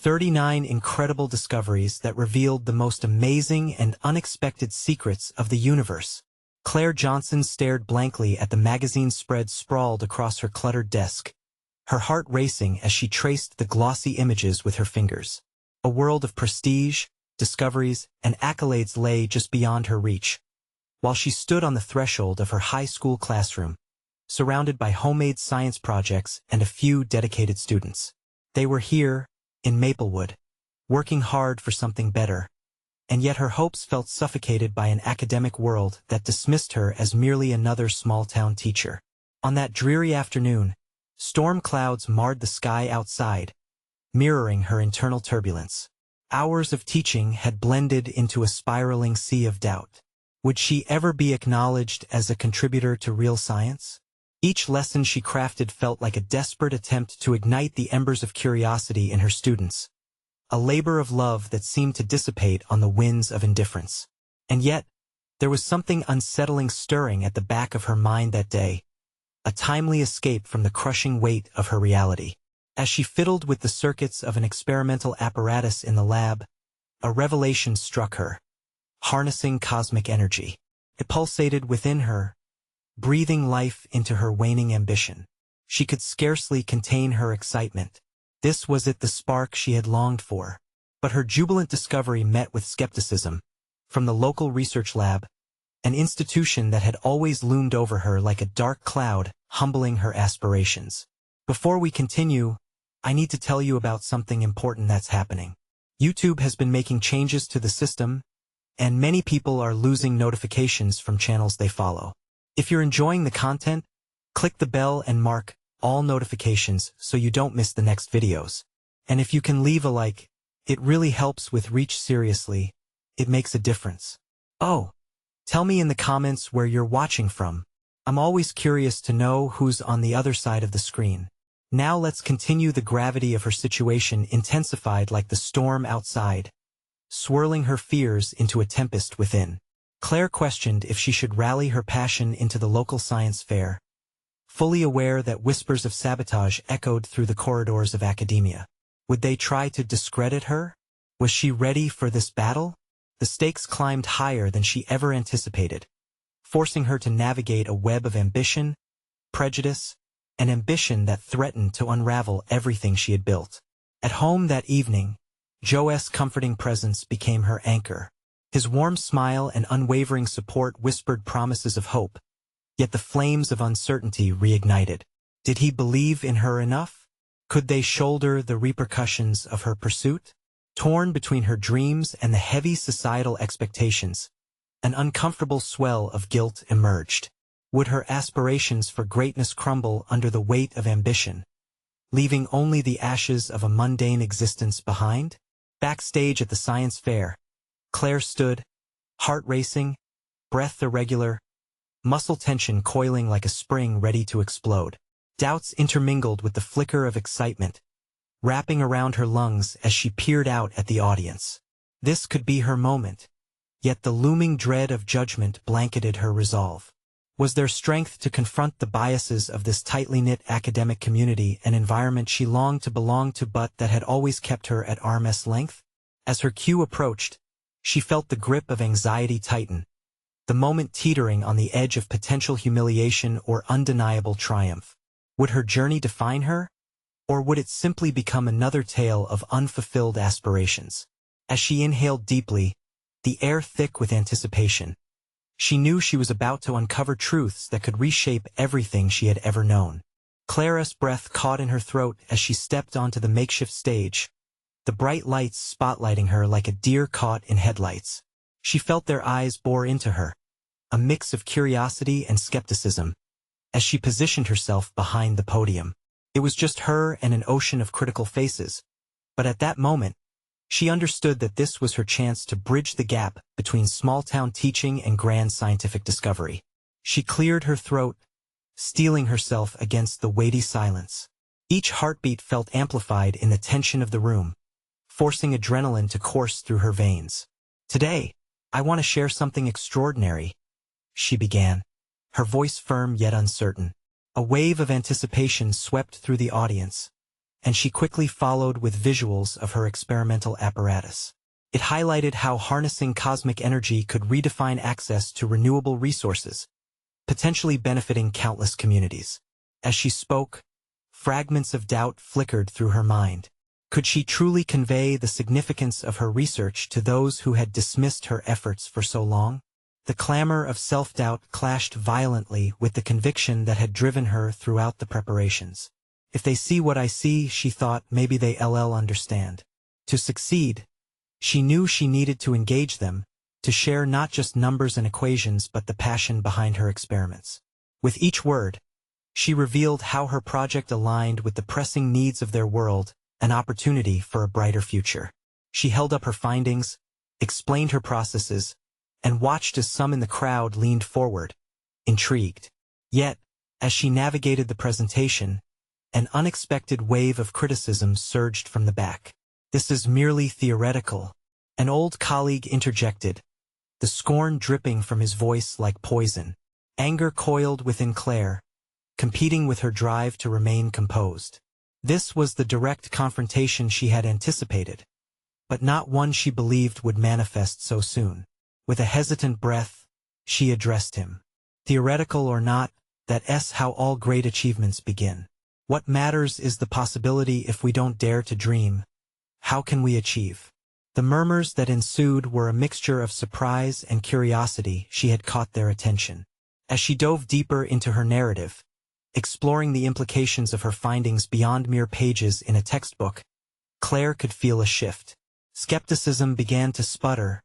39 incredible discoveries that revealed the most amazing and unexpected secrets of the universe. Claire Johnson stared blankly at the magazine spread sprawled across her cluttered desk, her heart racing as she traced the glossy images with her fingers. A world of prestige, discoveries, and accolades lay just beyond her reach. While she stood on the threshold of her high school classroom, surrounded by homemade science projects and a few dedicated students. They were here, in Maplewood, working hard for something better, and yet her hopes felt suffocated by an academic world that dismissed her as merely another small-town teacher. On that dreary afternoon, storm clouds marred the sky outside, mirroring her internal turbulence. Hours of teaching had blended into a spiraling sea of doubt. Would she ever be acknowledged as a contributor to real science? Each lesson she crafted felt like a desperate attempt to ignite the embers of curiosity in her students, a labor of love that seemed to dissipate on the winds of indifference. And yet, there was something unsettling stirring at the back of her mind that day, a timely escape from the crushing weight of her reality. As she fiddled with the circuits of an experimental apparatus in the lab, a revelation struck her. Harnessing cosmic energy. It pulsated within her, breathing life into her waning ambition. She could scarcely contain her excitement. This was it, the spark she had longed for. But her jubilant discovery met with skepticism. From the local research lab, an institution that had always loomed over her like a dark cloud, humbling her aspirations. Before we continue, I need to tell you about something important that's happening. YouTube has been making changes to the system, and many people are losing notifications from channels they follow. If you're enjoying the content, click the bell and mark all notifications so you don't miss the next videos. And if you can leave a like, it really helps with reach. Seriously, it makes a difference. Oh, tell me in the comments where you're watching from. I'm always curious to know who's on the other side of the screen. Now let's continue. The gravity of her situation intensified like the storm outside, swirling her fears into a tempest within. Claire questioned if she should rally her passion into the local science fair, fully aware that whispers of sabotage echoed through the corridors of academia. Would they try to discredit her? Was she ready for this battle? The stakes climbed higher than she ever anticipated, forcing her to navigate a web of ambition, prejudice, and ambition that threatened to unravel everything she had built. At home that evening, Joe's comforting presence became her anchor. His warm smile and unwavering support whispered promises of hope, yet the flames of uncertainty reignited. Did he believe in her enough? Could they shoulder the repercussions of her pursuit? Torn between her dreams and the heavy societal expectations, an uncomfortable swell of guilt emerged. Would her aspirations for greatness crumble under the weight of ambition, leaving only the ashes of a mundane existence behind? Backstage at the science fair, Claire stood, heart racing, breath irregular, muscle tension coiling like a spring ready to explode. Doubts intermingled with the flicker of excitement, wrapping around her lungs as she peered out at the audience. This could be her moment, yet the looming dread of judgment blanketed her resolve. Was there strength to confront the biases of this tightly knit academic community, an environment she longed to belong to but that had always kept her at arm's length? As her cue approached, she felt the grip of anxiety tighten, the moment teetering on the edge of potential humiliation or undeniable triumph. Would her journey define her? Or would it simply become another tale of unfulfilled aspirations? As she inhaled deeply, the air thick with anticipation, she knew she was about to uncover truths that could reshape everything she had ever known. Clara's breath caught in her throat as she stepped onto the makeshift stage, the bright lights spotlighting her like a deer caught in headlights. She felt their eyes bore into her, a mix of curiosity and skepticism, as she positioned herself behind the podium. It was just her and an ocean of critical faces, but at that moment, she understood that this was her chance to bridge the gap between small-town teaching and grand scientific discovery. She cleared her throat, steeling herself against the weighty silence. Each heartbeat felt amplified in the tension of the room, forcing adrenaline to course through her veins. Today, I want to share something extraordinary, she began, her voice firm yet uncertain. A wave of anticipation swept through the audience, and she quickly followed with visuals of her experimental apparatus. It highlighted how harnessing cosmic energy could redefine access to renewable resources, potentially benefiting countless communities. As she spoke, fragments of doubt flickered through her mind. Could she truly convey the significance of her research to those who had dismissed her efforts for so long? The clamor of self-doubt clashed violently with the conviction that had driven her throughout the preparations. If they see what I see, she thought, maybe they'll understand. To succeed, she knew she needed to engage them, to share not just numbers and equations but the passion behind her experiments. With each word, she revealed how her project aligned with the pressing needs of their world, an opportunity for a brighter future. She held up her findings, explained her processes, and watched as some in the crowd leaned forward, intrigued. Yet, as she navigated the presentation, an unexpected wave of criticism surged from the back. "This is merely theoretical," an old colleague interjected, the scorn dripping from his voice like poison. Anger coiled within Claire, competing with her drive to remain composed. This was the direct confrontation she had anticipated, but not one she believed would manifest so soon. With a hesitant breath, she addressed him. "Theoretical or not, that's how all great achievements begin. What matters is the possibility. If we don't dare to dream, how can we achieve?" The murmurs that ensued were a mixture of surprise and curiosity. She had caught their attention. As she dove deeper into her narrative, exploring the implications of her findings beyond mere pages in a textbook, Claire could feel a shift. Skepticism began to sputter,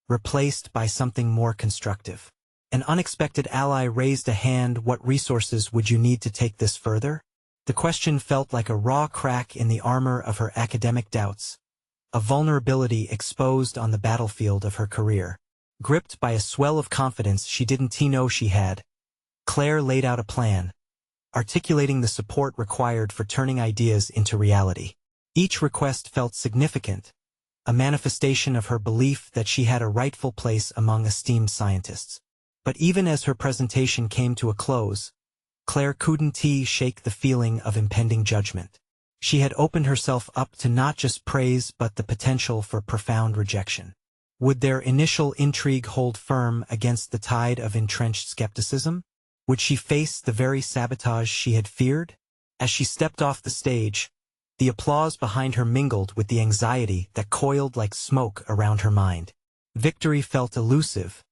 replaced by something more constructive. An unexpected ally raised a hand. "What resources would you need to take this further?" The question felt like a raw crack in the armor of her academic doubts, a vulnerability exposed on the battlefield of her career. Gripped by a swell of confidence she didn't know she had, Claire laid out a plan, articulating the support required for turning ideas into reality. Each request felt significant, a manifestation of her belief that she had a rightful place among esteemed scientists. But even as her presentation came to a close, Claire couldn't shake the feeling of impending judgment. She had opened herself up to not just praise but the potential for profound rejection. Would their initial intrigue hold firm against the tide of entrenched skepticism? Would she face the very sabotage she had feared? As she stepped off the stage, the applause behind her mingled with the anxiety that coiled like smoke around her mind. Victory felt elusive,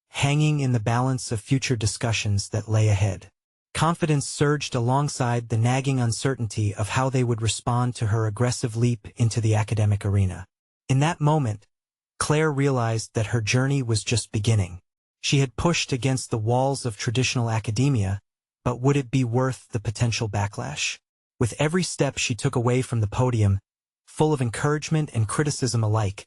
hanging in the balance of future discussions that lay ahead. Confidence surged alongside the nagging uncertainty of how they would respond to her aggressive leap into the academic arena. In that moment, Claire realized that her journey was just beginning. She had pushed against the walls of traditional academia, but would it be worth the potential backlash? With every step she took away from the podium, full of encouragement and criticism alike,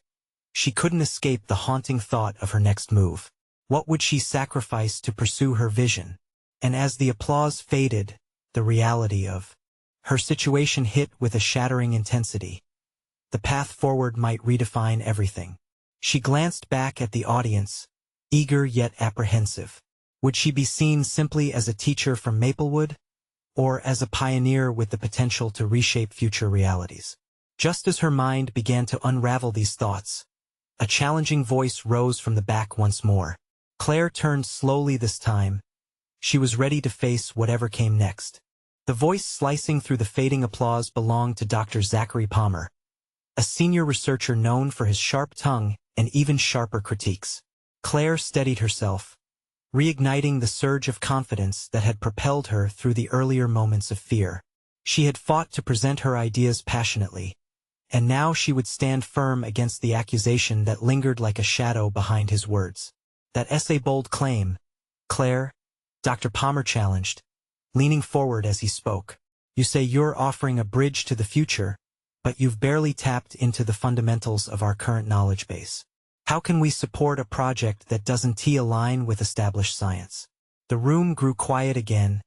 she couldn't escape the haunting thought of her next move. What would she sacrifice to pursue her vision? And as the applause faded, the reality of her situation hit with a shattering intensity. The path forward might redefine everything. She glanced back at the audience, eager yet apprehensive. Would she be seen simply as a teacher from Maplewood, or as a pioneer with the potential to reshape future realities? Just as her mind began to unravel these thoughts, a challenging voice rose from the back once more. Claire turned slowly this time. She was ready to face whatever came next. The voice slicing through the fading applause belonged to Dr. Zachary Palmer, a senior researcher known for his sharp tongue and even sharper critiques. Claire steadied herself, reigniting the surge of confidence that had propelled her through the earlier moments of fear. She had fought to present her ideas passionately, and now she would stand firm against the accusation that lingered like a shadow behind his words. "That essay bold claim, Claire," Dr. Palmer challenged, leaning forward as he spoke. "You say you're offering a bridge to the future, but you've barely tapped into the fundamentals of our current knowledge base. How can we support a project that doesn't align with established science?" The room grew quiet again,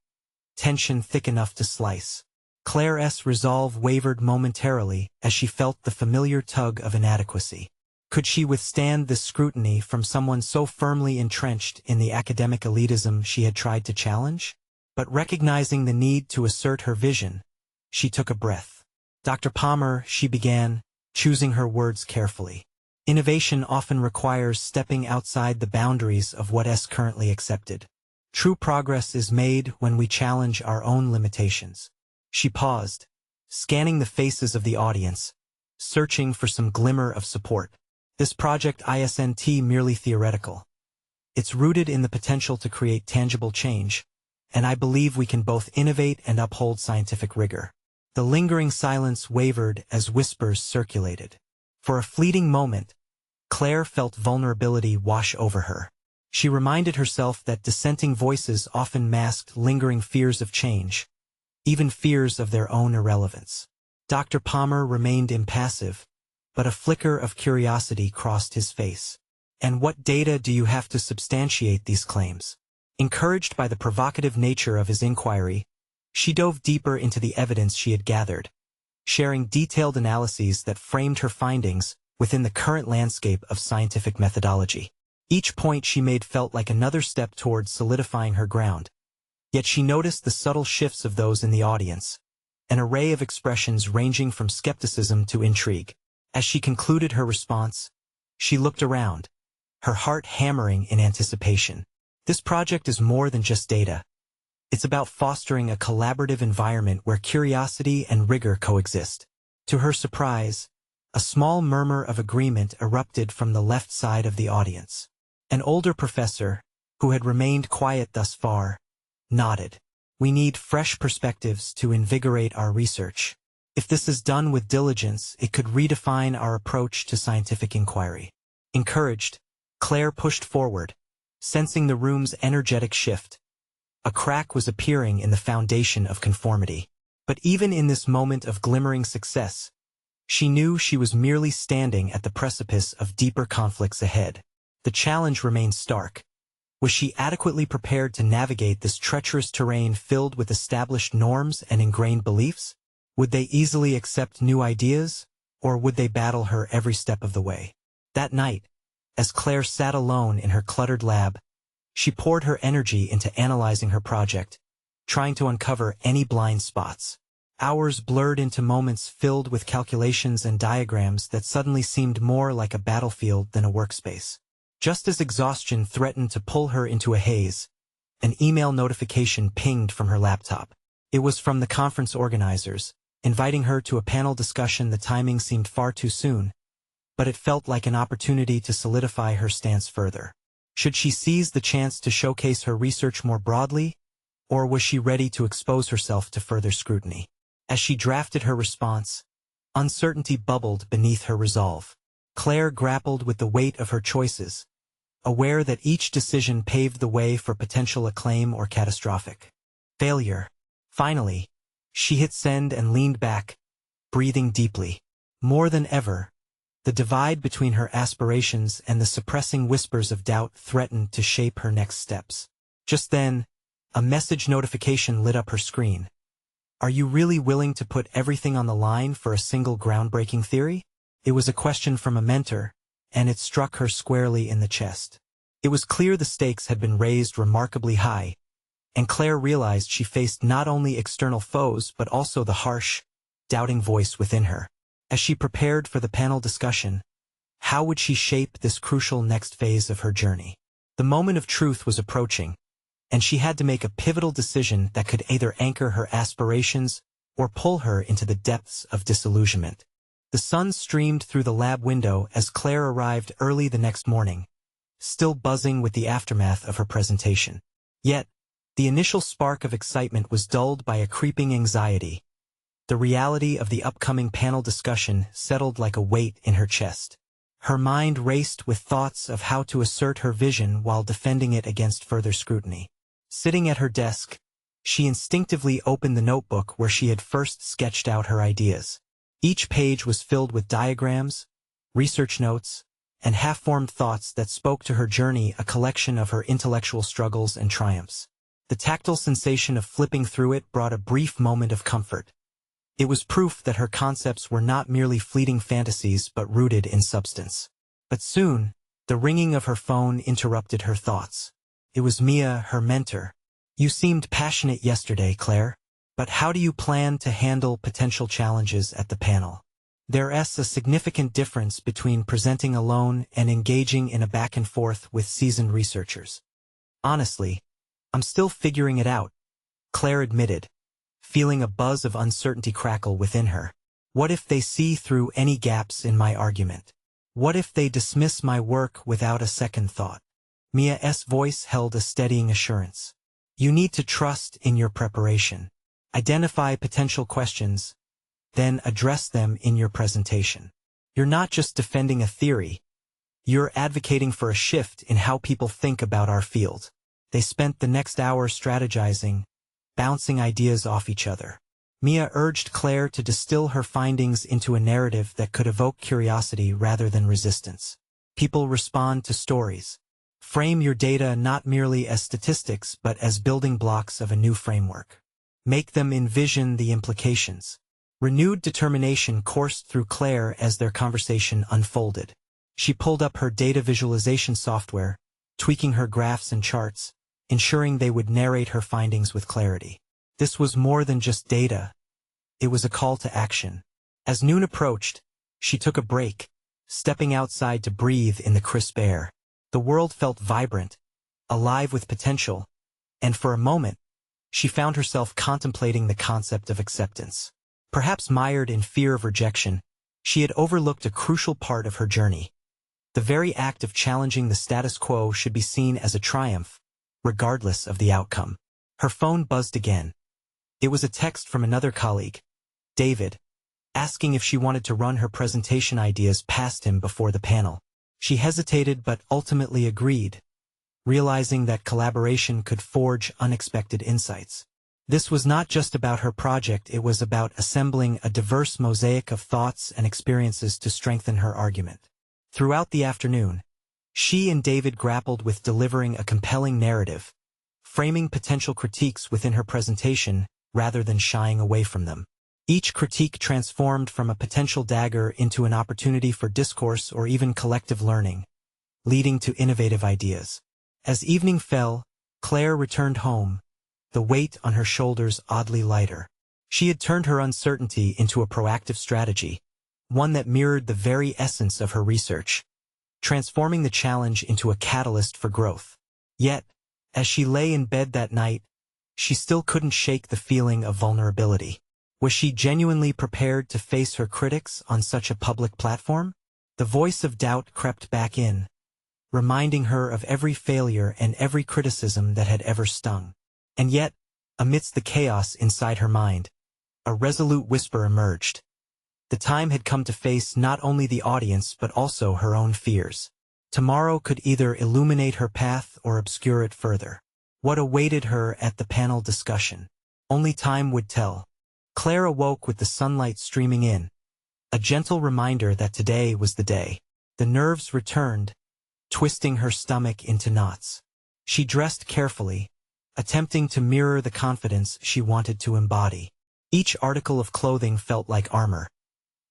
tension thick enough to slice. Claire's resolve wavered momentarily as she felt the familiar tug of inadequacy. Could she withstand this scrutiny from someone so firmly entrenched in the academic elitism she had tried to challenge? But recognizing the need to assert her vision, she took a breath. Dr. Palmer, she began, choosing her words carefully. Innovation often requires stepping outside the boundaries of what is currently accepted. True progress is made when we challenge our own limitations. She paused, scanning the faces of the audience, searching for some glimmer of support. This project isn't merely theoretical. It's rooted in the potential to create tangible change, and I believe we can both innovate and uphold scientific rigor. The lingering silence wavered as whispers circulated. For a fleeting moment, Claire felt vulnerability wash over her. She reminded herself that dissenting voices often masked lingering fears of change, even fears of their own irrelevance. Dr. Palmer remained impassive, but a flicker of curiosity crossed his face. And what data do you have to substantiate these claims? Encouraged by the provocative nature of his inquiry, she dove deeper into the evidence she had gathered, sharing detailed analyses that framed her findings within the current landscape of scientific methodology. Each point she made felt like another step towards solidifying her ground. Yet she noticed the subtle shifts of those in the audience, an array of expressions ranging from skepticism to intrigue. As she concluded her response, she looked around, her heart hammering in anticipation. This project is more than just data. It's about fostering a collaborative environment where curiosity and rigor coexist. To her surprise, a small murmur of agreement erupted from the left side of the audience. An older professor, who had remained quiet thus far, nodded. We need fresh perspectives to invigorate our research. If this is done with diligence, it could redefine our approach to scientific inquiry. Encouraged, Claire pushed forward, sensing the room's energetic shift. A crack was appearing in the foundation of conformity. But even in this moment of glimmering success, she knew she was merely standing at the precipice of deeper conflicts ahead. The challenge remained stark. Was she adequately prepared to navigate this treacherous terrain filled with established norms and ingrained beliefs? Would they easily accept new ideas, or would they battle her every step of the way? That night, as Claire sat alone in her cluttered lab, she poured her energy into analyzing her project, trying to uncover any blind spots. Hours blurred into moments filled with calculations and diagrams that suddenly seemed more like a battlefield than a workspace. Just as exhaustion threatened to pull her into a haze, an email notification pinged from her laptop. It was from the conference organizers, inviting her to a panel discussion. The timing seemed far too soon, but it felt like an opportunity to solidify her stance further. Should she seize the chance to showcase her research more broadly, or was she ready to expose herself to further scrutiny? As she drafted her response, uncertainty bubbled beneath her resolve. Claire grappled with the weight of her choices, aware that each decision paved the way for potential acclaim or catastrophic failure. Finally, she hit send and leaned back, breathing deeply. More than ever, the divide between her aspirations and the suppressing whispers of doubt threatened to shape her next steps. Just then, a message notification lit up her screen. Are you really willing to put everything on the line for a single groundbreaking theory? It was a question from a mentor, and it struck her squarely in the chest. It was clear the stakes had been raised remarkably high, and Claire realized she faced not only external foes but also the harsh, doubting voice within her. As she prepared for the panel discussion, how would she shape this crucial next phase of her journey? The moment of truth was approaching, and she had to make a pivotal decision that could either anchor her aspirations or pull her into the depths of disillusionment. The sun streamed through the lab window as Claire arrived early the next morning, still buzzing with the aftermath of her presentation. Yet, the initial spark of excitement was dulled by a creeping anxiety. The reality of the upcoming panel discussion settled like a weight in her chest. Her mind raced with thoughts of how to assert her vision while defending it against further scrutiny. Sitting at her desk, she instinctively opened the notebook where she had first sketched out her ideas. Each page was filled with diagrams, research notes, and half-formed thoughts that spoke to her journey, a collection of her intellectual struggles and triumphs. The tactile sensation of flipping through it brought a brief moment of comfort. It was proof that her concepts were not merely fleeting fantasies but rooted in substance. But soon, the ringing of her phone interrupted her thoughts. It was Mia, her mentor. You seemed passionate yesterday, Claire, But how do you plan to handle potential challenges at the panel? There's a significant difference between presenting alone and engaging in a back and forth with seasoned researchers. Honestly, I'm still figuring it out, Claire admitted, feeling a buzz of uncertainty crackle within her. What if they see through any gaps in my argument? What if they dismiss my work without a second thought? Mia's voice held a steadying assurance. You need to trust in your preparation. Identify potential questions, then address them in your presentation. You're not just defending a theory, you're advocating for a shift in how people think about our field. They spent the next hour strategizing, bouncing ideas off each other. Mia urged Claire to distill her findings into a narrative that could evoke curiosity rather than resistance. People respond to stories. Frame your data not merely as statistics but as building blocks of a new framework. Make them envision the implications. Renewed determination coursed through Claire as their conversation unfolded. She pulled up her data visualization software, tweaking her graphs and charts, ensuring they would narrate her findings with clarity. This was more than just data. It was a call to action. As noon approached, she took a break, stepping outside to breathe in the crisp air. The world felt vibrant, alive with potential, and for a moment, she found herself contemplating the concept of acceptance. Perhaps mired in fear of rejection, she had overlooked a crucial part of her journey. The very act of challenging the status quo should be seen as a triumph, regardless of the outcome. Her phone buzzed again. It was a text from another colleague, David, asking if she wanted to run her presentation ideas past him before the panel. She hesitated but ultimately agreed, realizing that collaboration could forge unexpected insights. This was not just about her project, it was about assembling a diverse mosaic of thoughts and experiences to strengthen her argument. Throughout the afternoon, she and David grappled with delivering a compelling narrative, framing potential critiques within her presentation rather than shying away from them. Each critique transformed from a potential dagger into an opportunity for discourse or even collective learning, leading to innovative ideas. As evening fell, Claire returned home, the weight on her shoulders oddly lighter. She had turned her uncertainty into a proactive strategy, one that mirrored the very essence of her research, transforming the challenge into a catalyst for growth. Yet, as she lay in bed that night, she still couldn't shake the feeling of vulnerability. Was she genuinely prepared to face her critics on such a public platform? The voice of doubt crept back in, reminding her of every failure and every criticism that had ever stung. And yet, amidst the chaos inside her mind, a resolute whisper emerged. The time had come to face not only the audience but also her own fears. Tomorrow could either illuminate her path or obscure it further. What awaited her at the panel discussion? Only time would tell. Claire awoke with the sunlight streaming in, a gentle reminder that today was the day. The nerves returned, twisting her stomach into knots. She dressed carefully, attempting to mirror the confidence she wanted to embody. Each article of clothing felt like armor.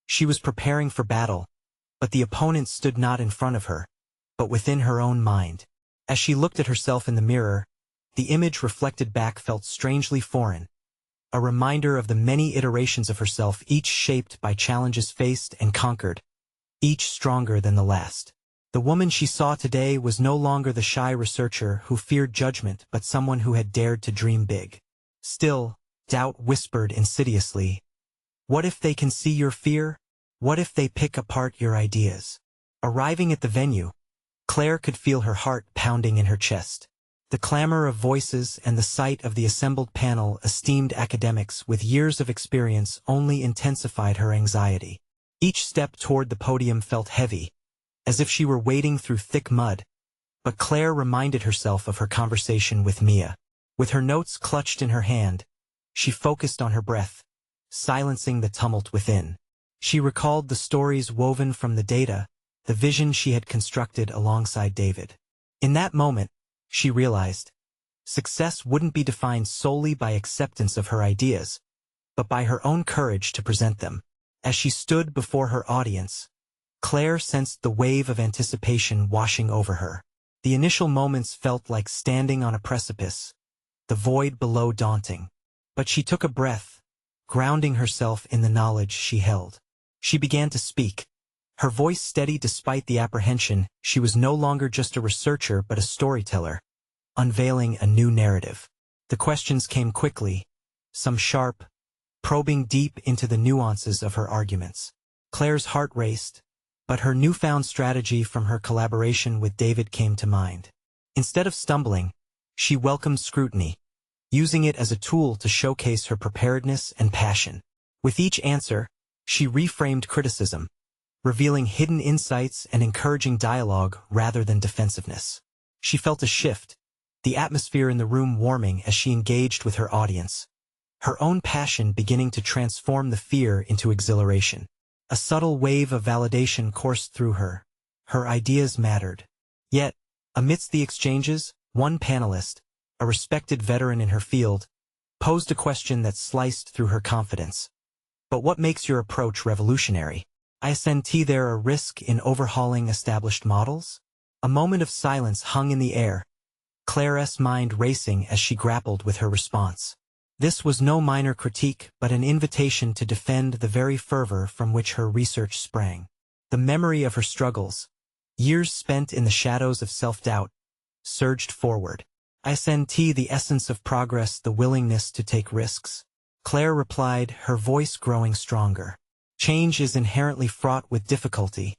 She was preparing for battle, but the opponent stood not in front of her, but within her own mind. As she looked at herself in the mirror, the image reflected back felt strangely foreign, a reminder of the many iterations of herself, each shaped by challenges faced and conquered, each stronger than the last. The woman she saw today was no longer the shy researcher who feared judgment but someone who had dared to dream big. Still, doubt whispered insidiously, "What if they can see your fear? What if they pick apart your ideas?" Arriving at the venue, Claire could feel her heart pounding in her chest. The clamor of voices and the sight of the assembled panel, esteemed academics with years of experience, only intensified her anxiety. Each step toward the podium felt heavy, as if she were wading through thick mud, but Claire reminded herself of her conversation with Mia. With her notes clutched in her hand, she focused on her breath, silencing the tumult within. She recalled the stories woven from the data, the vision she had constructed alongside David. In that moment, she realized, success wouldn't be defined solely by acceptance of her ideas, but by her own courage to present them. As she stood before her audience, Claire sensed the wave of anticipation washing over her. The initial moments felt like standing on a precipice, the void below daunting. But she took a breath, grounding herself in the knowledge she held. She began to speak. Her voice steady despite the apprehension. She was no longer just a researcher but a storyteller, unveiling a new narrative. The questions came quickly, some sharp, probing deep into the nuances of her arguments. Claire's heart raced, but her newfound strategy from her collaboration with David came to mind. Instead of stumbling, she welcomed scrutiny, using it as a tool to showcase her preparedness and passion. With each answer, she reframed criticism, revealing hidden insights and encouraging dialogue rather than defensiveness. She felt a shift, the atmosphere in the room warming as she engaged with her audience, her own passion beginning to transform the fear into exhilaration. A subtle wave of validation coursed through her. Her ideas mattered. Yet, amidst the exchanges, one panelist, a respected veteran in her field, posed a question that sliced through her confidence. But what makes your approach revolutionary? Isn't there a risk in overhauling established models? A moment of silence hung in the air, Claire's mind racing as she grappled with her response. This was no minor critique but an invitation to defend the very fervor from which her research sprang. The memory of her struggles, years spent in the shadows of self-doubt, surged forward. Isn't the essence of progress the willingness to take risks? Claire replied, her voice growing stronger. Change is inherently fraught with difficulty,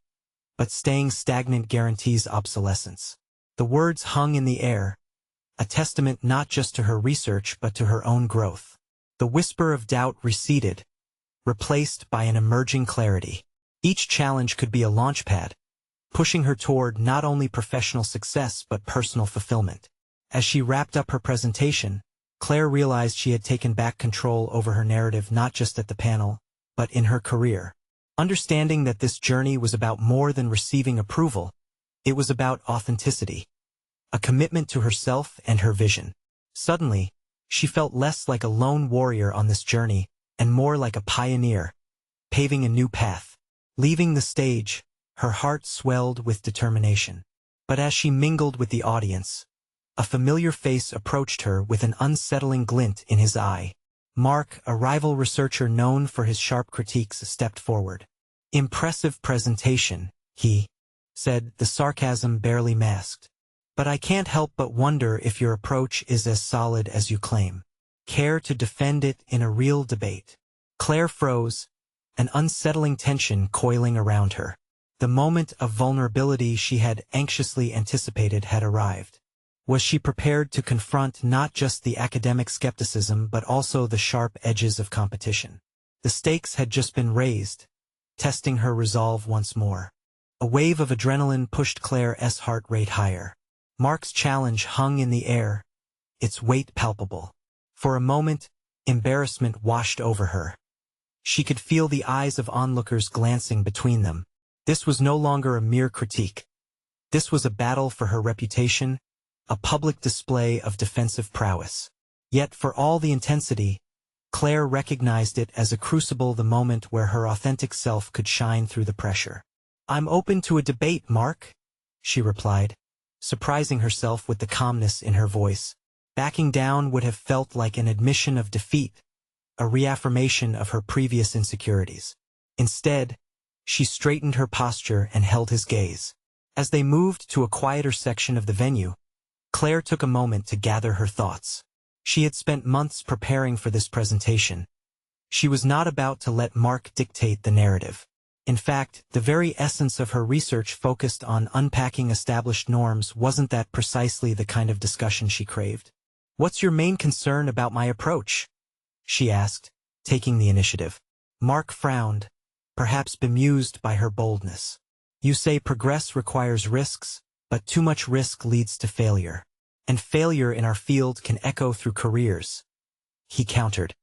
but staying stagnant guarantees obsolescence. The words hung in the air, a testament not just to her research but to her own growth. The whisper of doubt receded, replaced by an emerging clarity. Each challenge could be a launchpad, pushing her toward not only professional success but personal fulfillment. As she wrapped up her presentation, Claire realized she had taken back control over her narrative not just at the panel, but in her career. Understanding that this journey was about more than receiving approval, it was about authenticity, a commitment to herself and her vision. Suddenly, she felt less like a lone warrior on this journey and more like a pioneer, paving a new path. Leaving the stage, her heart swelled with determination. But as she mingled with the audience, a familiar face approached her with an unsettling glint in his eye. Mark, a rival researcher known for his sharp critiques, stepped forward. "Impressive presentation," he said, the sarcasm barely masked. "But I can't help but wonder if your approach is as solid as you claim. Care to defend it in a real debate?" Claire froze, an unsettling tension coiling around her. The moment of vulnerability she had anxiously anticipated had arrived. Was she prepared to confront not just the academic skepticism but also the sharp edges of competition? The stakes had just been raised, testing her resolve once more. A wave of adrenaline pushed Claire's heart rate higher. Mark's challenge hung in the air, its weight palpable. For a moment, embarrassment washed over her. She could feel the eyes of onlookers glancing between them. This was no longer a mere critique. This was a battle for her reputation, a public display of defensive prowess. Yet for all the intensity, Claire recognized it as a crucible, the moment where her authentic self could shine through the pressure. "I'm open to a debate, Mark," she replied, surprising herself with the calmness in her voice. Backing down would have felt like an admission of defeat, a reaffirmation of her previous insecurities. Instead, she straightened her posture and held his gaze. As they moved to a quieter section of the venue, Claire took a moment to gather her thoughts. She had spent months preparing for this presentation. She was not about to let Mark dictate the narrative. In fact, the very essence of her research focused on unpacking established norms. Wasn't that precisely the kind of discussion she craved? "What's your main concern about my approach?" she asked, taking the initiative. Mark frowned, perhaps bemused by her boldness. "You say progress requires risks, but too much risk leads to failure. And failure in our field can echo through careers," he countered,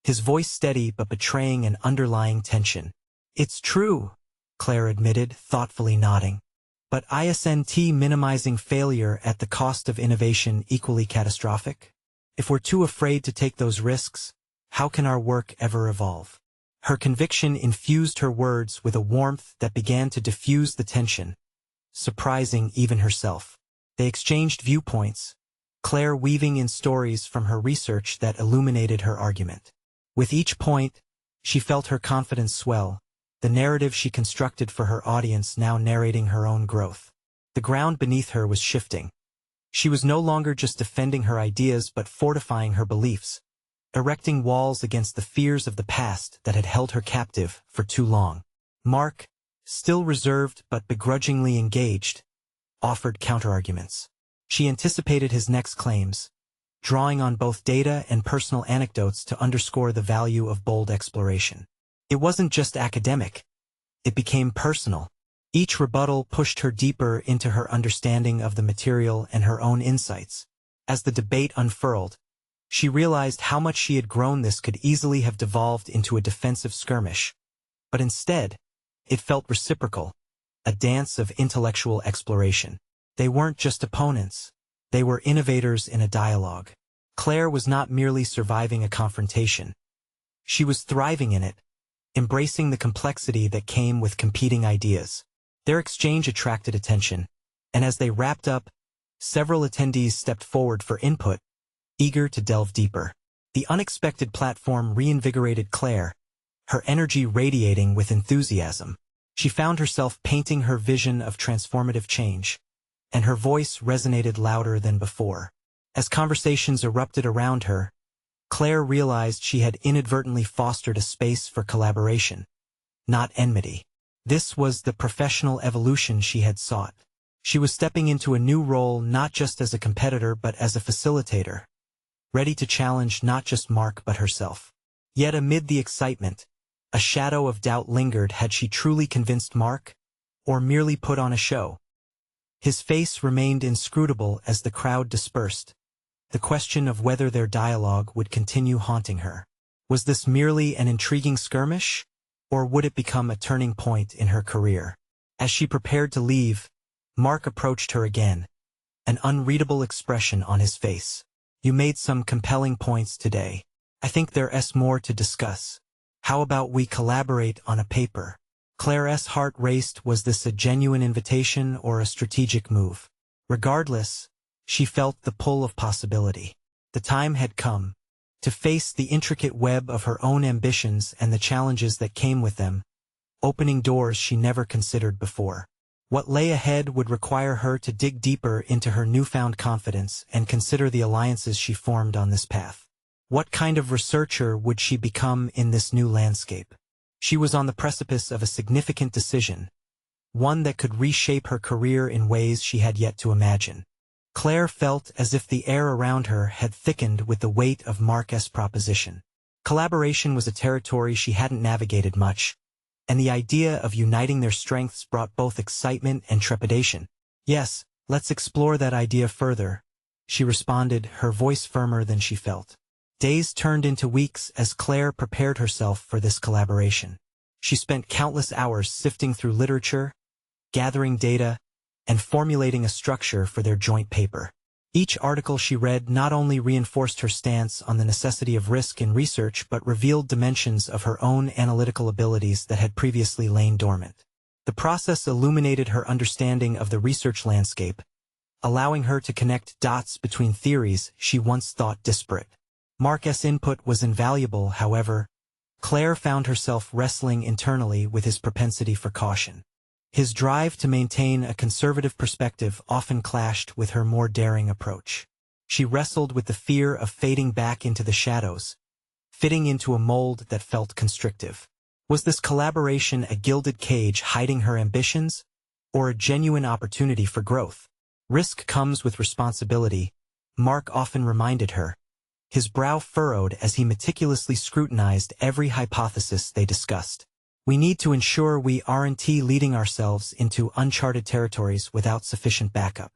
his voice steady but betraying an underlying tension. "It's true," Claire admitted, thoughtfully nodding. "But isn't minimizing failure at the cost of innovation equally catastrophic? If we're too afraid to take those risks, how can our work ever evolve?" Her conviction infused her words with a warmth that began to diffuse the tension, surprising even herself. They exchanged viewpoints, Claire weaving in stories from her research that illuminated her argument. With each point, she felt her confidence swell, the narrative she constructed for her audience now narrating her own growth. The ground beneath her was shifting. She was no longer just defending her ideas but fortifying her beliefs, erecting walls against the fears of the past that had held her captive for too long. Mark, still reserved but begrudgingly engaged, offered counterarguments. She anticipated his next claims, drawing on both data and personal anecdotes to underscore the value of bold exploration. It wasn't just academic. It became personal. Each rebuttal pushed her deeper into her understanding of the material and her own insights. As the debate unfurled, she realized how much she had grown. This could easily have devolved into a defensive skirmish. But instead, it felt reciprocal, a dance of intellectual exploration. They weren't just opponents. They were innovators in a dialogue. Claire was not merely surviving a confrontation. She was thriving in it, embracing the complexity that came with competing ideas. Their exchange attracted attention, and as they wrapped up, several attendees stepped forward for input, eager to delve deeper. The unexpected platform reinvigorated Claire, her energy radiating with enthusiasm. She found herself painting her vision of transformative change, and her voice resonated louder than before. As conversations erupted around her, Claire realized she had inadvertently fostered a space for collaboration, not enmity. This was the professional evolution she had sought. She was stepping into a new role not just as a competitor but as a facilitator, ready to challenge not just Mark but herself. Yet amid the excitement, a shadow of doubt lingered. Had she truly convinced Mark, or merely put on a show? His face remained inscrutable as the crowd dispersed, the question of whether their dialogue would continue haunting her. Was this merely an intriguing skirmish, or would it become a turning point in her career? As she prepared to leave, Mark approached her again, an unreadable expression on his face. You made some compelling points today. I think there's more to discuss. How about we collaborate on a paper? Claire's heart raced. Was this a genuine invitation or a strategic move? Regardless, she felt the pull of possibility. The time had come to face the intricate web of her own ambitions and the challenges that came with them, opening doors she never considered before. What lay ahead would require her to dig deeper into her newfound confidence and consider the alliances she formed on this path. What kind of researcher would she become in this new landscape? She was on the precipice of a significant decision, one that could reshape her career in ways she had yet to imagine. Claire felt as if the air around her had thickened with the weight of Mark's proposition. Collaboration was a territory she hadn't navigated much, and the idea of uniting their strengths brought both excitement and trepidation. Yes, let's explore that idea further, she responded, her voice firmer than she felt. Days turned into weeks as Claire prepared herself for this collaboration. She spent countless hours sifting through literature, gathering data, and formulating a structure for their joint paper. Each article she read not only reinforced her stance on the necessity of risk in research but revealed dimensions of her own analytical abilities that had previously lain dormant. The process illuminated her understanding of the research landscape, allowing her to connect dots between theories she once thought disparate. Mark's input was invaluable, however. Claire found herself wrestling internally with his propensity for caution. His drive to maintain a conservative perspective often clashed with her more daring approach. She wrestled with the fear of fading back into the shadows, fitting into a mold that felt constrictive. Was this collaboration a gilded cage hiding her ambitions, or a genuine opportunity for growth? Risk comes with responsibility, Mark often reminded her, his brow furrowed as he meticulously scrutinized every hypothesis they discussed. We need to ensure we aren't leading ourselves into uncharted territories without sufficient backup.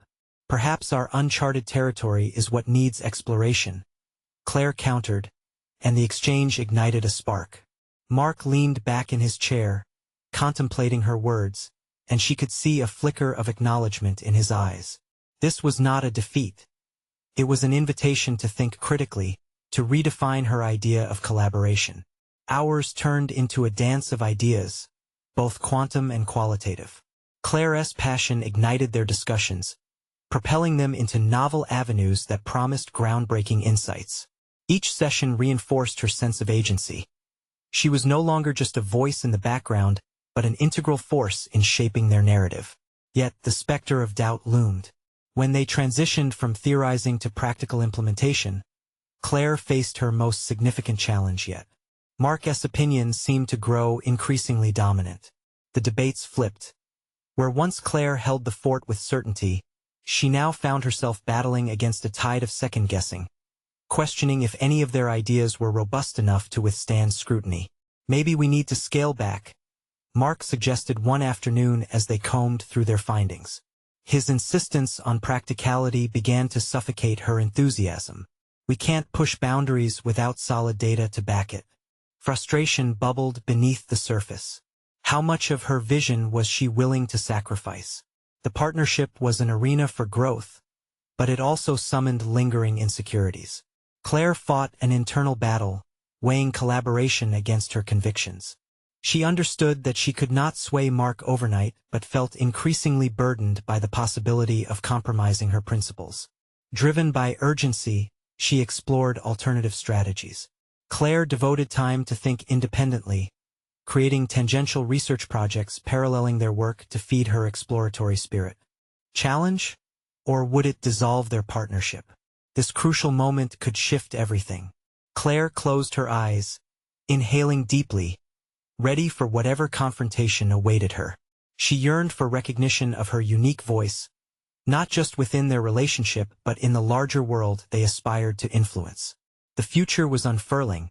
Perhaps our uncharted territory is what needs exploration, Claire countered, and the exchange ignited a spark. Mark leaned back in his chair, contemplating her words, and she could see a flicker of acknowledgement in his eyes. This was not a defeat. It was an invitation to think critically, to redefine her idea of collaboration. Hours turned into a dance of ideas, both quantum and qualitative. Claire's passion ignited their discussions, propelling them into novel avenues that promised groundbreaking insights. Each session reinforced her sense of agency. She was no longer just a voice in the background, but an integral force in shaping their narrative. Yet the specter of doubt loomed. When they transitioned from theorizing to practical implementation, Claire faced her most significant challenge yet. Marc's opinions seemed to grow increasingly dominant. The debates flipped. Where once Claire held the fort with certainty, she now found herself battling against a tide of second-guessing, questioning if any of their ideas were robust enough to withstand scrutiny. "Maybe we need to scale back," Marc suggested one afternoon as they combed through their findings. His insistence on practicality began to suffocate her enthusiasm. "We can't push boundaries without solid data to back it." Frustration bubbled beneath the surface. How much of her vision was she willing to sacrifice? The partnership was an arena for growth, but it also summoned lingering insecurities. Claire fought an internal battle, weighing collaboration against her convictions. She understood that she could not sway Marc overnight, but felt increasingly burdened by the possibility of compromising her principles. Driven by urgency, she explored alternative strategies. Claire devoted time to think independently, creating tangential research projects paralleling their work to feed her exploratory spirit. Challenge? Or would it dissolve their partnership? This crucial moment could shift everything. Claire closed her eyes, inhaling deeply, ready for whatever confrontation awaited her. She yearned for recognition of her unique voice, not just within their relationship but in the larger world they aspired to influence. The future was unfurling,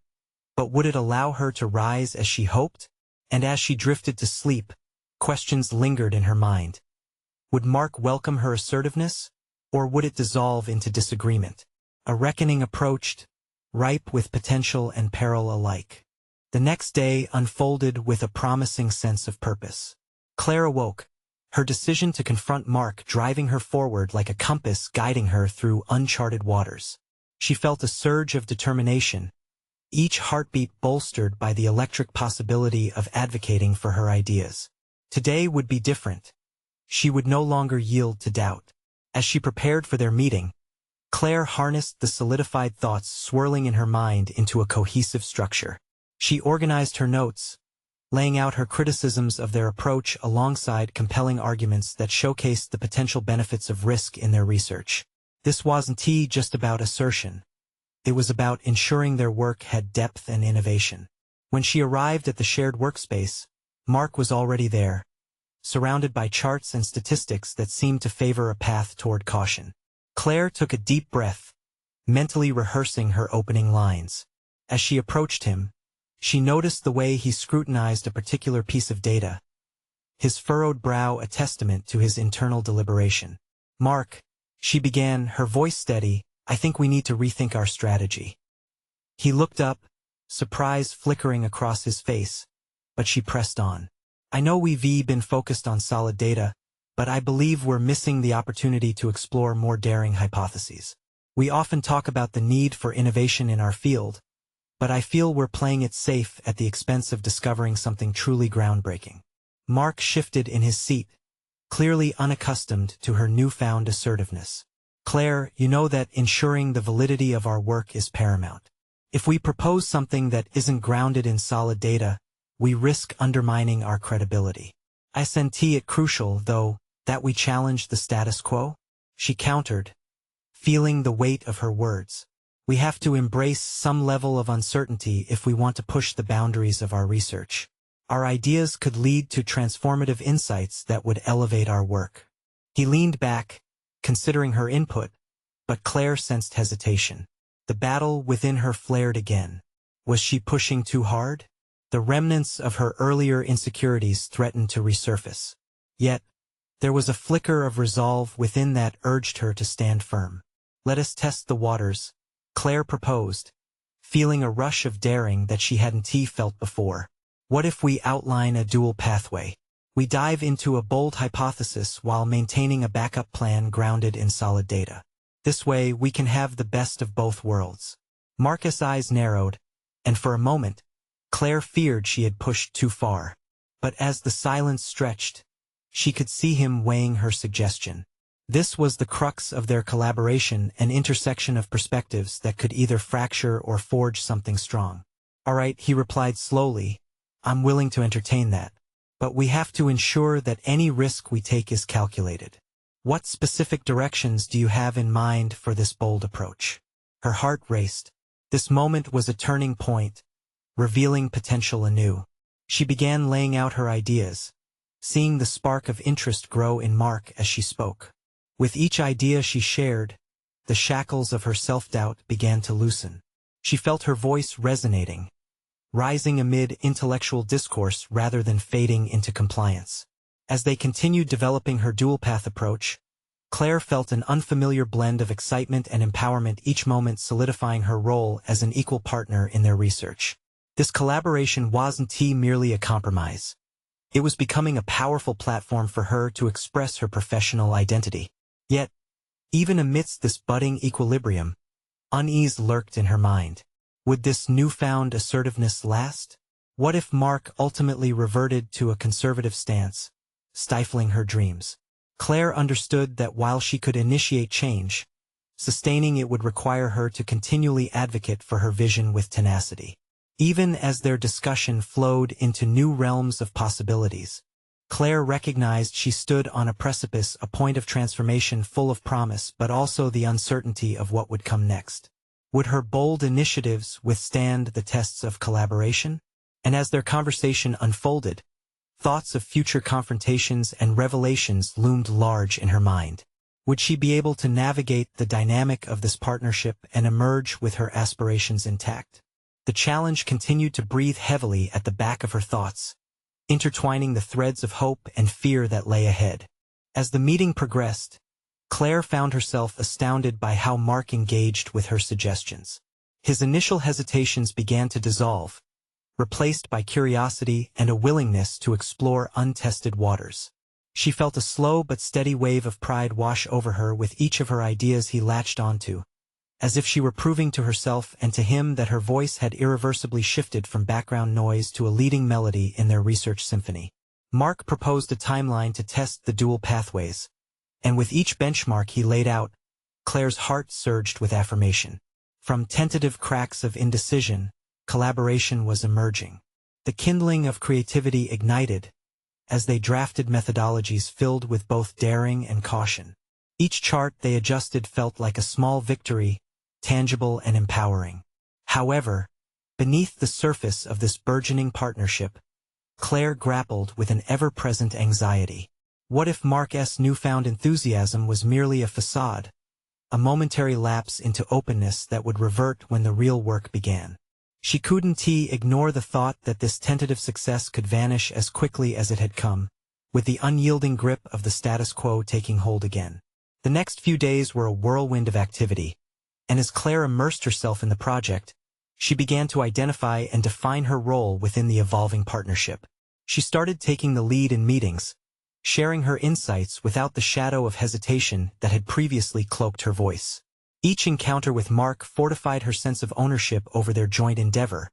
but would it allow her to rise as she hoped? And as she drifted to sleep, questions lingered in her mind. Would Marc welcome her assertiveness, or would it dissolve into disagreement? A reckoning approached, ripe with potential and peril alike. The next day unfolded with a promising sense of purpose. Claire awoke, her decision to confront Marc driving her forward like a compass guiding her through uncharted waters. She felt a surge of determination, each heartbeat bolstered by the electric possibility of advocating for her ideas. Today would be different. She would no longer yield to doubt. As she prepared for their meeting, Claire harnessed the solidified thoughts swirling in her mind into a cohesive structure. She organized her notes, laying out her criticisms of their approach alongside compelling arguments that showcased the potential benefits of risk in their research. This wasn't just about assertion. It was about ensuring their work had depth and innovation. When she arrived at the shared workspace, Marc was already there, surrounded by charts and statistics that seemed to favor a path toward caution. Claire took a deep breath, mentally rehearsing her opening lines. As she approached him, she noticed the way he scrutinized a particular piece of data, his furrowed brow a testament to his internal deliberation. "Marc," she began, her voice steady, "I think we need to rethink our strategy." He looked up, surprise flickering across his face, but she pressed on. "I know we've been focused on solid data, but I believe we're missing the opportunity to explore more daring hypotheses. We often talk about the need for innovation in our field, but I feel we're playing it safe at the expense of discovering something truly groundbreaking." Marc shifted in his seat, clearly unaccustomed to her newfound assertiveness. "Claire, you know that ensuring the validity of our work is paramount. If we propose something that isn't grounded in solid data, we risk undermining our credibility. I see it crucial, though, that we challenge the status quo," she countered, feeling the weight of her words. "We have to embrace some level of uncertainty if we want to push the boundaries of our research. Our ideas could lead to transformative insights that would elevate our work." He leaned back, considering her input, but Claire sensed hesitation. The battle within her flared again. Was she pushing too hard? The remnants of her earlier insecurities threatened to resurface. Yet, there was a flicker of resolve within that urged her to stand firm. "Let us test the waters," Claire proposed, feeling a rush of daring that she hadn't felt before. "What if we outline a dual pathway? We dive into a bold hypothesis while maintaining a backup plan grounded in solid data. This way, we can have the best of both worlds." Marc's eyes narrowed, and for a moment, Claire feared she had pushed too far. But as the silence stretched, she could see him weighing her suggestion. This was the crux of their collaboration, an intersection of perspectives that could either fracture or forge something strong. "All right," he replied slowly, "I'm willing to entertain that. But we have to ensure that any risk we take is calculated. What specific directions do you have in mind for this bold approach?" Her heart raced. This moment was a turning point, revealing potential anew. She began laying out her ideas, seeing the spark of interest grow in Mark as she spoke. With each idea she shared, the shackles of her self-doubt began to loosen. She felt her voice resonating, rising amid intellectual discourse rather than fading into compliance. As they continued developing her dual-path approach, Claire felt an unfamiliar blend of excitement and empowerment, each moment solidifying her role as an equal partner in their research. This collaboration wasn't merely a compromise. It was becoming a powerful platform for her to express her professional identity. Yet, even amidst this budding equilibrium, unease lurked in her mind. Would this newfound assertiveness last? What if Mark ultimately reverted to a conservative stance, stifling her dreams? Claire understood that while she could initiate change, sustaining it would require her to continually advocate for her vision with tenacity. Even as their discussion flowed into new realms of possibilities, Claire recognized she stood on a precipice, a point of transformation full of promise but also the uncertainty of what would come next. Would her bold initiatives withstand the tests of collaboration? And as their conversation unfolded, thoughts of future confrontations and revelations loomed large in her mind. Would she be able to navigate the dynamic of this partnership and emerge with her aspirations intact? The challenge continued to breathe heavily at the back of her thoughts, intertwining the threads of hope and fear that lay ahead. As the meeting progressed, Claire found herself astounded by how Mark engaged with her suggestions. His initial hesitations began to dissolve, replaced by curiosity and a willingness to explore untested waters. She felt a slow but steady wave of pride wash over her with each of her ideas he latched onto, as if she were proving to herself and to him that her voice had irreversibly shifted from background noise to a leading melody in their research symphony. Mark proposed a timeline to test the dual pathways, and with each benchmark he laid out, Claire's heart surged with affirmation. From tentative cracks of indecision, collaboration was emerging. The kindling of creativity ignited as they drafted methodologies filled with both daring and caution. Each chart they adjusted felt like a small victory, tangible and empowering. However, beneath the surface of this burgeoning partnership, Claire grappled with an ever-present anxiety. What if Mark's newfound enthusiasm was merely a facade, a momentary lapse into openness that would revert when the real work began? She couldn't ignore the thought that this tentative success could vanish as quickly as it had come, with the unyielding grip of the status quo taking hold again. The next few days were a whirlwind of activity, and as Claire immersed herself in the project, she began to identify and define her role within the evolving partnership. She started taking the lead in meetings, sharing her insights without the shadow of hesitation that had previously cloaked her voice. Each encounter with Mark fortified her sense of ownership over their joint endeavor,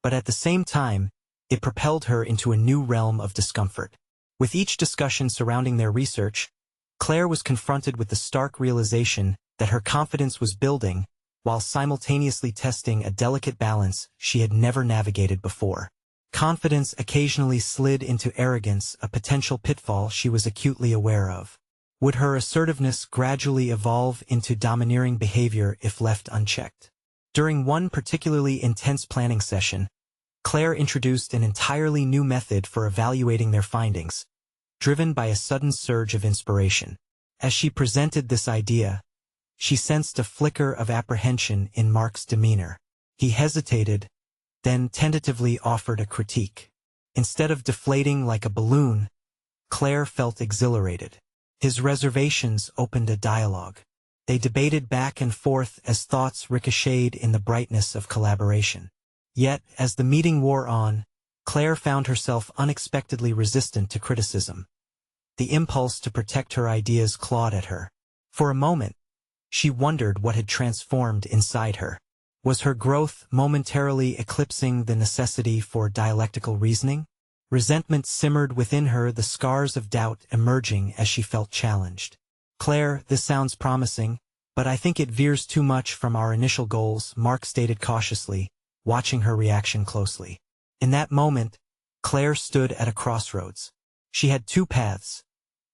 but at the same time, it propelled her into a new realm of discomfort. With each discussion surrounding their research, Claire was confronted with the stark realization that her confidence was building while simultaneously testing a delicate balance she had never navigated before. Confidence occasionally slid into arrogance, a potential pitfall she was acutely aware of. Would her assertiveness gradually evolve into domineering behavior if left unchecked? During one particularly intense planning session, Claire introduced an entirely new method for evaluating their findings, driven by a sudden surge of inspiration. As she presented this idea, she sensed a flicker of apprehension in Mark's demeanor. He hesitated, then tentatively offered a critique. Instead of deflating like a balloon, Claire felt exhilarated. His reservations opened a dialogue. They debated back and forth as thoughts ricocheted in the brightness of collaboration. Yet, as the meeting wore on, Claire found herself unexpectedly resistant to criticism. The impulse to protect her ideas clawed at her. For a moment, she wondered what had transformed inside her. Was her growth momentarily eclipsing the necessity for dialectical reasoning? Resentment simmered within her, the scars of doubt emerging as she felt challenged. "Claire, this sounds promising, but I think it veers too much from our initial goals," Mark stated cautiously, watching her reaction closely. In that moment, Claire stood at a crossroads. She had two paths: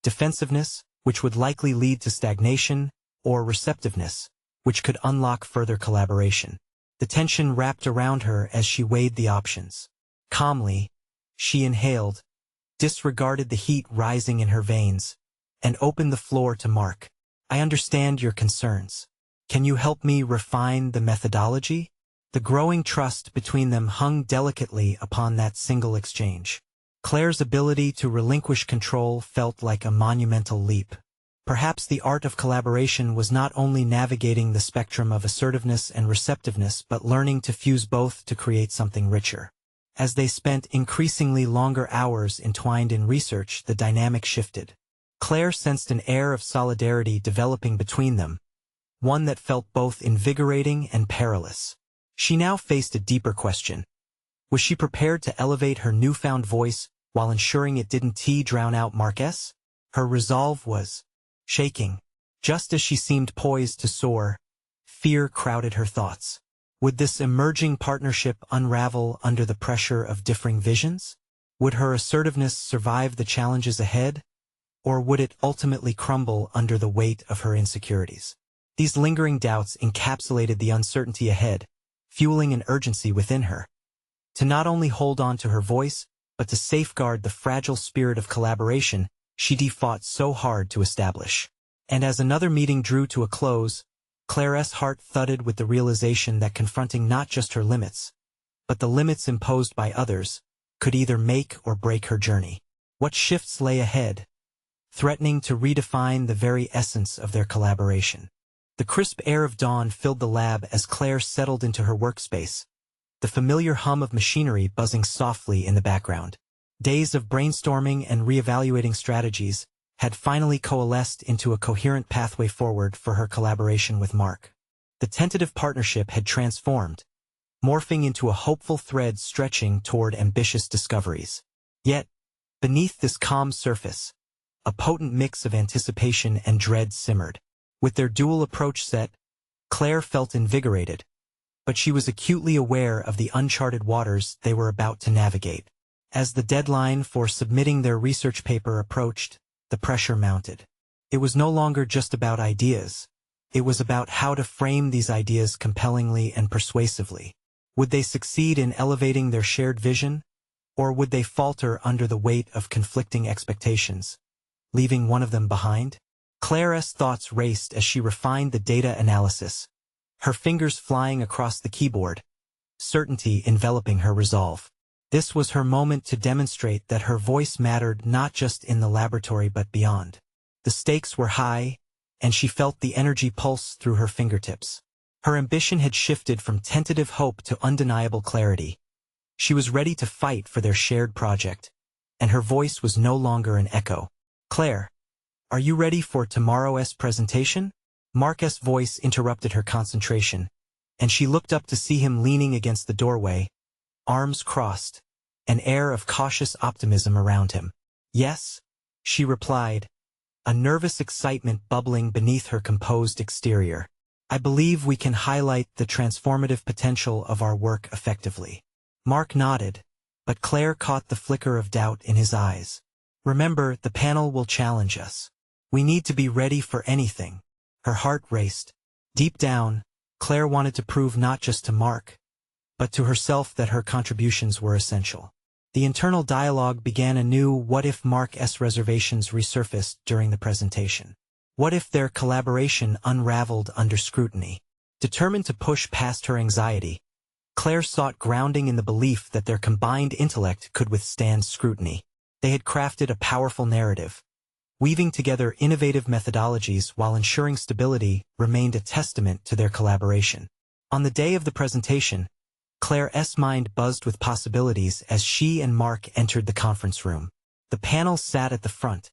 defensiveness, which would likely lead to stagnation, or receptiveness, which could unlock further collaboration. The tension wrapped around her as she weighed the options. Calmly, she inhaled, disregarded the heat rising in her veins, and opened the floor to Mark. "I understand your concerns. Can you help me refine the methodology?" The growing trust between them hung delicately upon that single exchange. Claire's ability to relinquish control felt like a monumental leap. Perhaps the art of collaboration was not only navigating the spectrum of assertiveness and receptiveness but learning to fuse both to create something richer. As they spent increasingly longer hours entwined in research, the dynamic shifted. Claire sensed an air of solidarity developing between them, one that felt both invigorating and perilous. She now faced a deeper question. Was she prepared to elevate her newfound voice while ensuring it didn't drown out Marquez? Her resolve was shaking. Just as she seemed poised to soar, fear crowded her thoughts. Would this emerging partnership unravel under the pressure of differing visions? Would her assertiveness survive the challenges ahead, or would it ultimately crumble under the weight of her insecurities? These lingering doubts encapsulated the uncertainty ahead, fueling an urgency within her. To not only hold on to her voice, but to safeguard the fragile spirit of collaboration she fought so hard to establish. And as another meeting drew to a close, Claire's heart thudded with the realization that confronting not just her limits, but the limits imposed by others, could either make or break her journey. What shifts lay ahead, threatening to redefine the very essence of their collaboration. The crisp air of dawn filled the lab as Claire settled into her workspace, the familiar hum of machinery buzzing softly in the background. Days of brainstorming and reevaluating strategies had finally coalesced into a coherent pathway forward for her collaboration with Mark. The tentative partnership had transformed, morphing into a hopeful thread stretching toward ambitious discoveries. Yet, beneath this calm surface, a potent mix of anticipation and dread simmered. With their dual approach set, Claire felt invigorated, but she was acutely aware of the uncharted waters they were about to navigate. As the deadline for submitting their research paper approached, the pressure mounted. It was no longer just about ideas. It was about how to frame these ideas compellingly and persuasively. Would they succeed in elevating their shared vision, or would they falter under the weight of conflicting expectations, leaving one of them behind? Claire's thoughts raced as she refined the data analysis, her fingers flying across the keyboard, certainty enveloping her resolve. This was her moment to demonstrate that her voice mattered not just in the laboratory but beyond. The stakes were high, and she felt the energy pulse through her fingertips. Her ambition had shifted from tentative hope to undeniable clarity. She was ready to fight for their shared project, and her voice was no longer an echo. "Claire, are you ready for tomorrow's presentation?" Mark's voice interrupted her concentration, and she looked up to see him leaning against the doorway, arms crossed, an air of cautious optimism around him. "Yes," she replied, a nervous excitement bubbling beneath her composed exterior. "I believe we can highlight the transformative potential of our work effectively." Mark nodded, but Claire caught the flicker of doubt in his eyes. "Remember, the panel will challenge us. We need to be ready for anything." Her heart raced. Deep down, Claire wanted to prove not just to Mark, but to herself that her contributions were essential. The internal dialogue began anew. What if Mark's reservations resurfaced during the presentation? What if their collaboration unraveled under scrutiny? Determined to push past her anxiety, Claire sought grounding in the belief that their combined intellect could withstand scrutiny. They had crafted a powerful narrative. Weaving together innovative methodologies while ensuring stability remained a testament to their collaboration. On the day of the presentation, Claire's mind buzzed with possibilities as she and Mark entered the conference room. The panel sat at the front,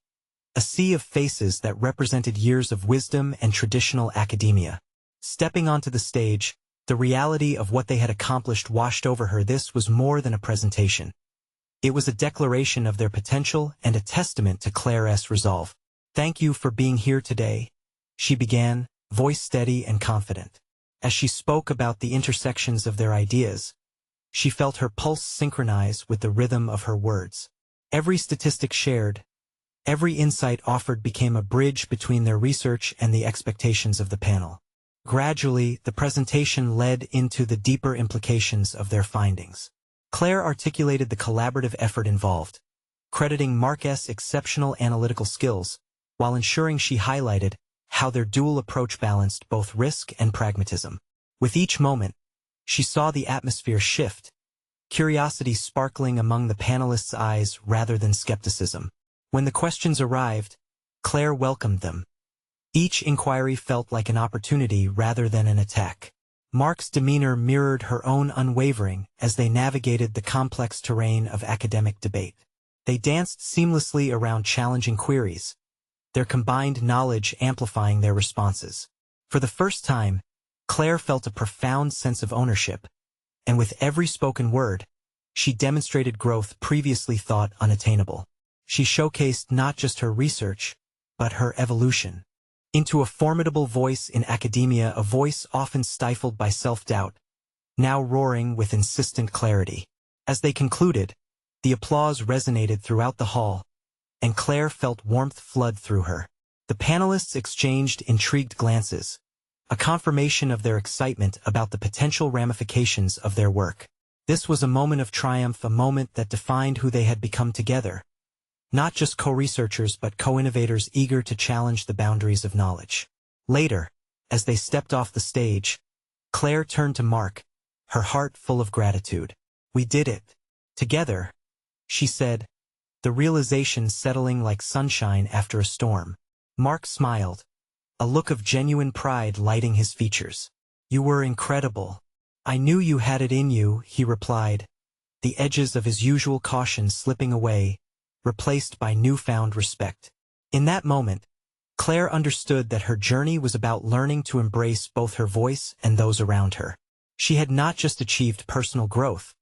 a sea of faces that represented years of wisdom and traditional academia. Stepping onto the stage, the reality of what they had accomplished washed over her. This was more than a presentation. It was a declaration of their potential and a testament to Claire's resolve. "Thank you for being here today," she began, voice steady and confident. As she spoke about the intersections of their ideas, she felt her pulse synchronize with the rhythm of her words. Every statistic shared, every insight offered became a bridge between their research and the expectations of the panel. Gradually, the presentation led into the deeper implications of their findings. Claire articulated the collaborative effort involved, crediting Marquez's exceptional analytical skills, while ensuring she highlighted how their dual approach balanced both risk and pragmatism. With each moment, she saw the atmosphere shift, curiosity sparkling among the panelists' eyes rather than skepticism. When the questions arrived, Claire welcomed them. Each inquiry felt like an opportunity rather than an attack. Mark's demeanor mirrored her own unwavering as they navigated the complex terrain of academic debate. They danced seamlessly around challenging queries, their combined knowledge amplifying their responses. For the first time, Claire felt a profound sense of ownership, and with every spoken word, she demonstrated growth previously thought unattainable. She showcased not just her research, but her evolution into a formidable voice in academia, a voice often stifled by self-doubt, now roaring with insistent clarity. As they concluded, the applause resonated throughout the hall, and Claire felt warmth flood through her. The panelists exchanged intrigued glances, a confirmation of their excitement about the potential ramifications of their work. This was a moment of triumph, a moment that defined who they had become together. Not just co-researchers but co-innovators eager to challenge the boundaries of knowledge. Later, as they stepped off the stage, Claire turned to Mark, her heart full of gratitude. "We did it. Together," she said, the realization settling like sunshine after a storm. Mark smiled, a look of genuine pride lighting his features. "You were incredible. I knew you had it in you," he replied, the edges of his usual caution slipping away, replaced by newfound respect. In that moment, Claire understood that her journey was about learning to embrace both her voice and those around her. She had not just achieved personal growth,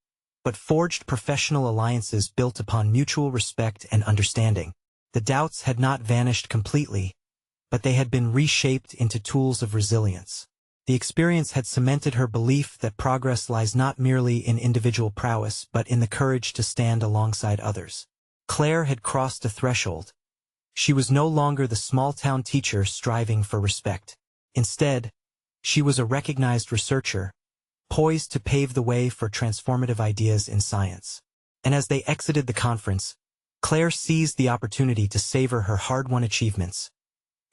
but forged professional alliances built upon mutual respect and understanding. The doubts had not vanished completely, but they had been reshaped into tools of resilience. The experience had cemented her belief that progress lies not merely in individual prowess but in the courage to stand alongside others. Claire had crossed a threshold. She was no longer the small-town teacher striving for respect. Instead, she was a recognized researcher, poised to pave the way for transformative ideas in science. And as they exited the conference, Claire seized the opportunity to savor her hard-won achievements,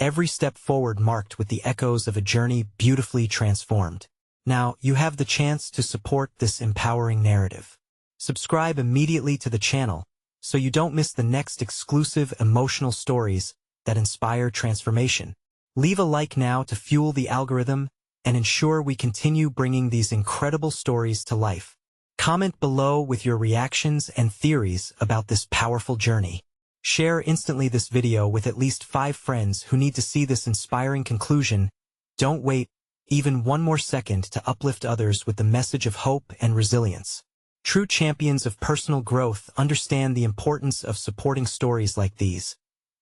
every step forward marked with the echoes of a journey beautifully transformed. Now, you have the chance to support this empowering narrative. Subscribe immediately to the channel so you don't miss the next exclusive emotional stories that inspire transformation. Leave a like now to fuel the algorithm and ensure we continue bringing these incredible stories to life. Comment below with your reactions and theories about this powerful journey. Share instantly this video with at least 5 friends who need to see this inspiring conclusion. Don't wait even one more second to uplift others with the message of hope and resilience. True champions of personal growth understand the importance of supporting stories like these.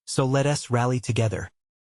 So let us rally together.